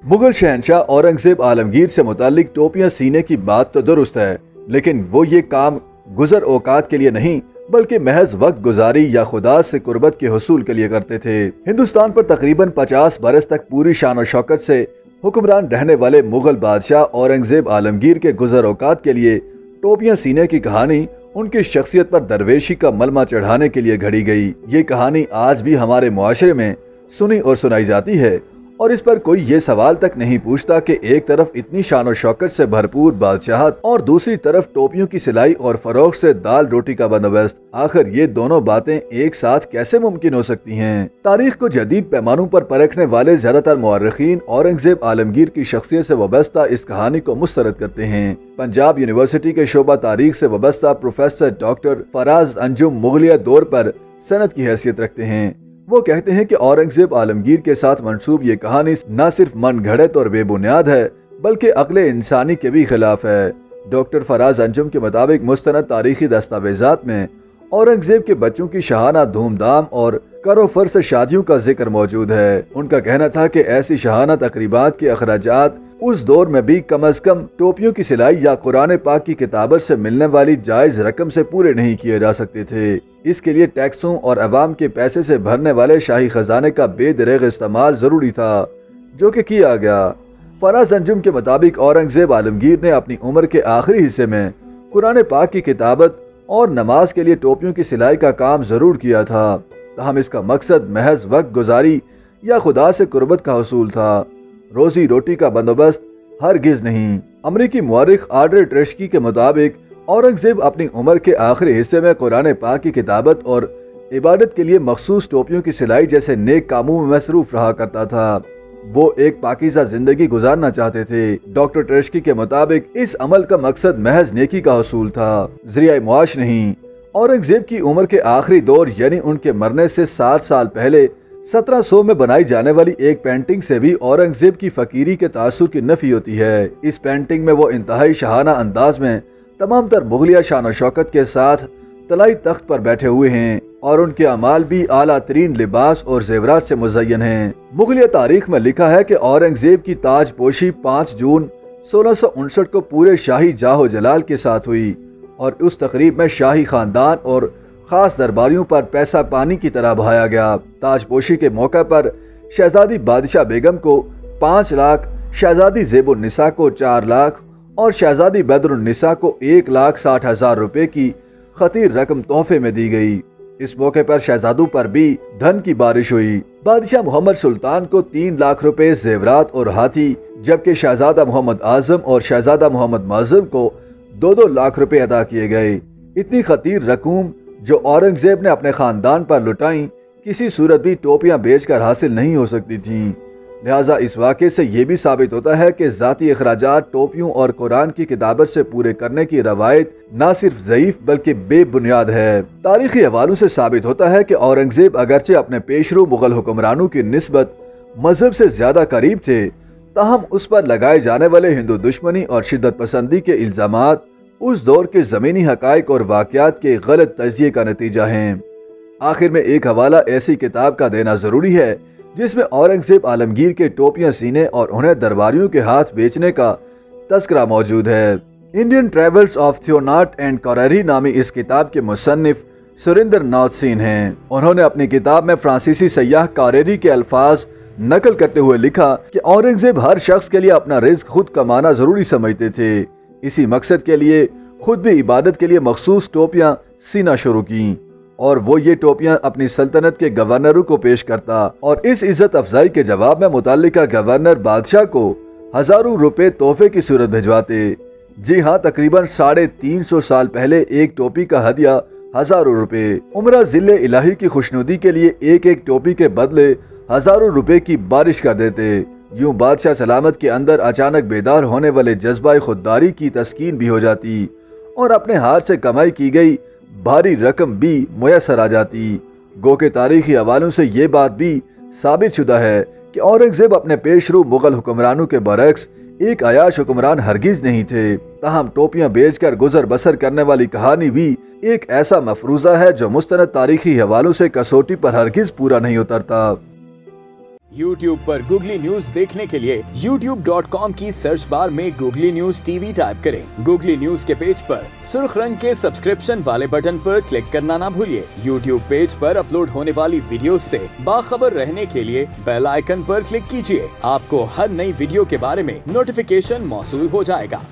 मुगल शहनशाह औरंगजेब आलमगीर से मुतालिक टोपियां सीने की बात तो दुरुस्त है, लेकिन वो ये काम गुजर औकात के लिए नहीं बल्कि महज वक्त गुजारी या खुदा से कुर्बत के हुसूल के लिए करते थे। हिंदुस्तान पर तकरीबन 50 बरस तक पूरी शान और शौकत से हुक्मरान रहने वाले मुगल बादशाह औरंगजेब आलमगीर के गुजर औकात के लिए टोपियां सीने की कहानी उनकी शख्सियत पर दरवेशी का मलमा चढ़ाने के लिए घड़ी गई। ये कहानी आज भी हमारे मुआशरे में सुनी और सुनाई जाती है और इस पर कोई ये सवाल तक नहीं पूछता कि एक तरफ इतनी शान और शौकत से भरपूर बादशाहत और दूसरी तरफ टोपियों की सिलाई और फरोख्त से दाल रोटी का बंदोबस्त, आखिर ये दोनों बातें एक साथ कैसे मुमकिन हो सकती हैं? तारीख को जदीद पैमानों पर परखने वाले ज्यादातर मुअर्रिखीन औरंगजेब आलमगीर की शख्सियत से वाबस्ता इस कहानी को मुस्तरद करते हैं। पंजाब यूनिवर्सिटी के शोबा तारीख से वाबस्ता प्रोफेसर डॉक्टर फराज अंजुम मुगलिया दौर पर सनद की हैसियत रखते हैं। वो कहते हैं कि औरंगजेब आलमगीर के साथ मंसूब ये कहानी न सिर्फ मन घड़त और बेबुनियाद है बल्कि अक्ले इंसानी के भी खिलाफ है। डॉक्टर फराज अंजुम के मुताबिक मुस्तनद तारीखी दस्तावेजात में औरंगजेब के बच्चों की शाहाना धूमधाम और करो-फर से शादियों का जिक्र मौजूद है। उनका कहना था कि ऐसी शाहाना तकरीबात के अखराजात उस दौर में भी कम अज कम टोपियों की सिलाई या कुरान पाक की किताबत से मिलने वाली जायज रकम से पूरे नहीं किए जा सकते थे। इसके लिए टैक्सों और अवाम के पैसे से भरने वाले शाही खजाने का बेदरेग इस्तेमाल जरूरी था, जो कि किया गया। फराज अंजुम के मुताबिक औरंगजेब आलमगीर ने अपनी उम्र के आखिरी हिस्से में कुरान पाक की किताबत और नमाज के लिए टोपियों की सिलाई का काम जरूर किया था, ताहम इसका मकसद महज वक्त गुजारी या खुदा से कुर्बत का हसूल था, रोजी रोटी का बंदोबस्त हरगिज नहीं। अमरीकी मुअर्रिख आड्रे ट्रेस्की के मुताबिक औरंगजेब अपनी उम्र के आखिरी हिस्से में कुरान पाक की किताबत और इबादत के लिए मखसूस टोपियों की सिलाई जैसे नेक कामों में मसरूफ रहा करता था। वो एक पाकीज़ा जिंदगी गुजारना चाहते थे। डॉक्टर ट्रेस्की के मुताबिक इस अमल का मकसद महज नेकी का हसूल था, ज़रिया मुआश नहीं। औरंगजेब की उम्र के आखिरी दौर यानी उनके मरने से 7 साल पहले 1700 में बनाई जाने वाली एक पेंटिंग से भी औरंगजेब की फकीरी के तासुर की नफी होती है। इस पेंटिंग में वो इंतहाई शाहाना अंदाज में तमाम तर मुगलिया शान और शौकत के साथ तलाई तख्त पर बैठे हुए हैं और उनके अमाल भी आला तरीन लिबास और जेवरात से मुज़य्यन हैं। मुगलिया तारीख में लिखा है कि औरंगजेब की ताज पोशी 5 जून 1659 को पूरे शाही जाहो जलाल के साथ हुई और उस तकरीब में शाही खानदान और खास दरबारियों पर पैसा पानी की तरह बहाया गया। ताजपोशी के मौके पर शहजादी बादशाह बेगम को 5 लाख, शहजादी ज़ेबुन्निसा को 4 लाख और शहजादी बदरुन्निसा को 1,60,000 रुपए की खतीर रकम तोहफे में दी गई। इस मौके पर शहजादों पर भी धन की बारिश हुई। बादशाह मोहम्मद सुल्तान को 3 लाख रुपए जेवरात और हाथी, जबकि शहजादा मोहम्मद आजम और शहजादा मोहम्मद माजिम को 2-2 लाख रुपए अदा किए गए। इतनी खतीर रकूम जो औरंगजेब ने अपने खानदान पर लुटाई किसी सूरत भी टोपियां बेचकर हासिल नहीं हो सकती थीं। लिहाजा इस वाक़े से ये भी साबित होता है कि ज़ाती अखराजात टोपियों और कुरान की किताबत से पूरे करने की रवायत न सिर्फ ज़ईफ बल्कि बेबुनियाद है। तारीखी हवालों से साबित होता है कि औरंगजेब अगरचे अपने पेशरो मुगल हुक्मरानों की निस्बत मजहब से ज्यादा करीब थे, ताहम उस पर लगाए जाने वाले हिंदू दुश्मनी और शिद्दत पसंदी के इल्जामात उस दौर के ज़मीनी हक़ाइक़ और वाक़यात के गलत तज्ज़िये का नतीजा हैं। आखिर में एक हवाला ऐसी किताब का देना ज़रूरी है जिसमें औरंगजेब आलमगीर के टोपियां सीने और उन्हें दरबारियों के हाथ बेचने का तस्करा मौजूद है। इंडियन ट्रेवल्स ऑफ थियोनाट एंड कौरेरी नामी इस किताब के मुसन्निफ सुरेंद्र नाथ सिंह हैं। उन्होंने अपनी किताब में फ्रांसीसी सयाह कौरेरी के अल्फाज नकल करते हुए लिखा कि औरंगजेब हर शख्स के लिए अपना रिज्क खुद कमाना जरूरी समझते थे। इसी मकसद के लिए खुद भी इबादत के लिए मखसूस टोपियां सीना शुरू की और वो ये टोपियां अपनी सल्तनत के गवर्नरों को पेश करता और इस इज्जत अफजाई के जवाब में मुतालिका गवर्नर बादशाह को हजारों रुपए तोहफे की सूरत भिजवाते। जी हाँ, तकरीबन 350 साल पहले एक टोपी का हदिया हजारों रुपए। उमरा जिले इलाही की खुशनुदी के लिए एक एक टोपी के बदले हजारों रुपए की बारिश कर देते। यूं बादशाह सलामत के अंदर अचानक बेदार होने वाले जज्बा खुददारी की तस्कीन भी हो जाती और अपने हाथ से कमाई की गई भारी रकम भी मुयसर आ जाती। गो के तारीखी हवालों से ये बात भी साबित शुदा है कि औरंगजेब अपने पेशरू मुगल हुक्मरानों के बरक्स एक अयाश हुक्मरान हरगिज नहीं थे। ताहम टोपियां बेचकर गुजर बसर करने वाली कहानी भी एक ऐसा मफरूजा है जो मुस्तनद तारीखी हवालों से कसौटी पर हरगिज पूरा नहीं उतरता। YouTube पर गूगली न्यूज देखने के लिए youtube.com की सर्च बार में गूगली न्यूज टीवी टाइप करें। गूगली न्यूज के पेज पर सुर्ख रंग के सब्सक्रिप्शन वाले बटन पर क्लिक करना ना भूलिए। YouTube पेज पर अपलोड होने वाली वीडियोस से बाखबर रहने के लिए बेल आइकन पर क्लिक कीजिए। आपको हर नई वीडियो के बारे में नोटिफिकेशन मौसूल हो जाएगा।